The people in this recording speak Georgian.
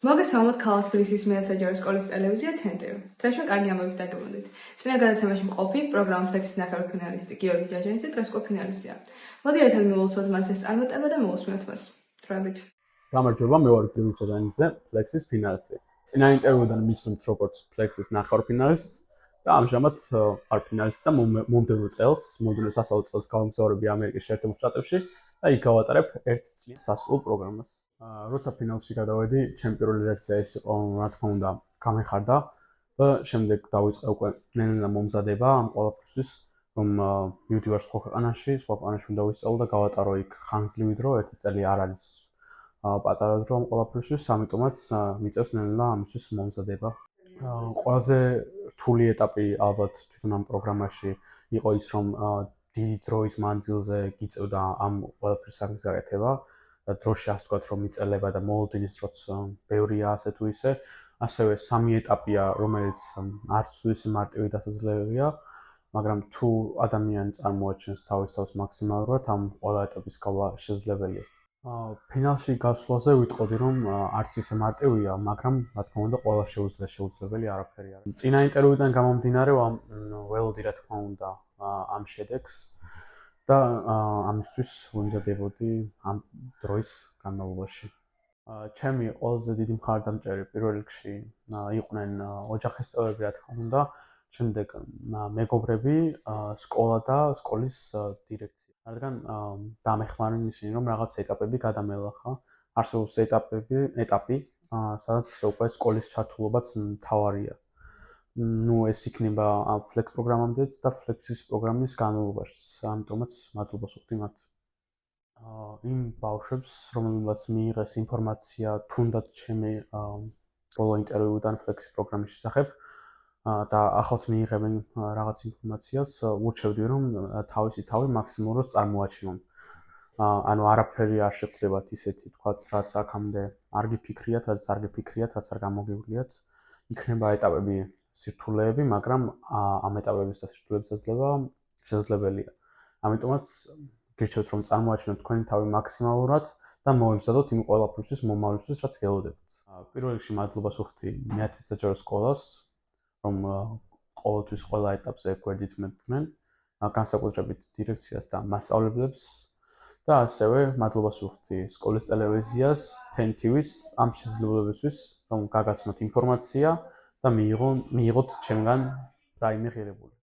მოგესალმოთ ქალაქ თბილისის მედსაჯარო სკოლის ტელევიზია TNTV. დღეშვა კარგი ამბებით დაგემოდით. წინა გადაცემაში მყოფი პროგრამა ფლექსის ნახევარ ფინალისტი გიორგი ჯაჯანიძე დღეს უკვე ფინალისტია. მოდი ერთად მივულოცოთ მას ეს წარმატება და მოვუსმინოთ მას. დროებით. გამარჯობა, მე ვარ გიორგი ჯაჯანიძე, ფლექსის ფინალისტი. წინა ინტერვიუდან მიცნობთ როგორც ფლექსის ნახევარ ფინალისტს და ამჟამად ვარ ფინალისტი და მომდევნო წელს, მომდევნო სასწავლო წელს გავიმგზავრები ამერიკის შეერთებულ შტატებში და იქ გავატარებ 1 წლის სასკოლო პროგრამას. როცა ფინალში გადავედი, ჩემი პირველი რეაქცია ის იყო, რა თქმა უნდა, გამეხარდა და შემდეგ დავიწყე უკვე ნელ-ნელა მომზადება ამ ყველაფრისთვის, რომ მივდივარ სხვა ქვეყანაში უნდა ვისწავლო და გავატარო იქ ხანგრძლივი დრო, 1 წელი არ არის პატარა დრო ამ ყველაფრისთვის, ამიტომაც მიწევს ნელ-ნელა ამისთვის მომზადება. ყველაზე რთული ეტაპი ალბათ თვითონ ამ პროგრამაში იყო ის, რომ დიდი დროის მანძილზე გიწევდა ამ ყველაფრის საქმის გაკეთება და დროში ასე ვთქვათ, რომ მიწელება და მოლოდინის დროც ბევრია ასე თუ ისე. ასევე 3 ეტაპია, რომელიც არც თუ ისე მარტივი დასაძლებელია, მაგრამ თუ ადამიანი წარმოაჩენს თავის თავს მაქსიმალურად, ამ ყველა ეტაპის გავლა შესაძლებელია. ფინალში გასვლაზე ვიტყოდი, რომ არც ისე მარტივია, მაგრამ რა თქმა უნდა, ყველა შეუძლებელი არაფერი არ არის. წინა ინტერვიუდან გამომდინარე, ველოდი რა თქმა უნდა ამ შედეგს და ამისთვის ვიმზადებოდი ამ დროის განმავლობაში. ჩემი ყველაზე დიდი მხარდამჭერი პირველ რიგში იყვნენ ოჯახის წევრები, რა თქმა უნდა, შემდეგ მეგობრები, სკოლა და სკოლის დირექცია. რადგან დამეხმარნენ ისინი, რომ რაღაც ეტაპები გადამელახა. არსებობს ეტაპი, სადაც უკვე სკოლის ჩართულობაც მთავარია. ეს იქნება ფლექს პროგრამამდეც და ფლექსის პროგრამის განმავლობაში. ამიტომაც მადლობას ვუხდი მათ. იმ ბავშვებს, რომელთაც მიიღეს ინფორმაცია თუნდაც ჩემი ბოლო ინტერვიუდან ფლექსის პროგრამის შესახებ და ახალს მიიღებენ რაღაც ინფორმაციას, ურჩევდი, რომ თავისი თავი მაქსიმალურად წარმოაჩინონ. ანუ არაფერი არ შეხვდებათ ისეთი, თქვათ, რაც აქამდე არ გიფიქრიათ, რაც არ გიფიქრიათ, რაც არ გამოგივლიათ. იქნება ეტაპები, სირთულეები, მაგრამ ამ ეტაპების და სირთულეების დაძლევა შესაძლებელია. ამიტომაც გირჩევთ, რომ წარმოაჩინოთ თქვენი თავი მაქსიმალურად და მოემზადოთ იმ ყველაფრისთვის მომავლისთვის, რაც გელოდებათ. პირველ რიგში მადლობას ვუხდი მეათე საჯარო სკოლას, რომ ყოველთვის ყველა ეტაპზე გვერდით მედგნენ, განსაკუთრებით დირექციას და მასწავლებლებს და ასევე მადლობას ვუხდი სკოლის ტელევიზიას, TNTV-ს ამ შესაძლებლობისთვის, რომ გაგაცნოთ ინფორმაცია და მიიღოთ ჩემგან რაიმე ღირებული.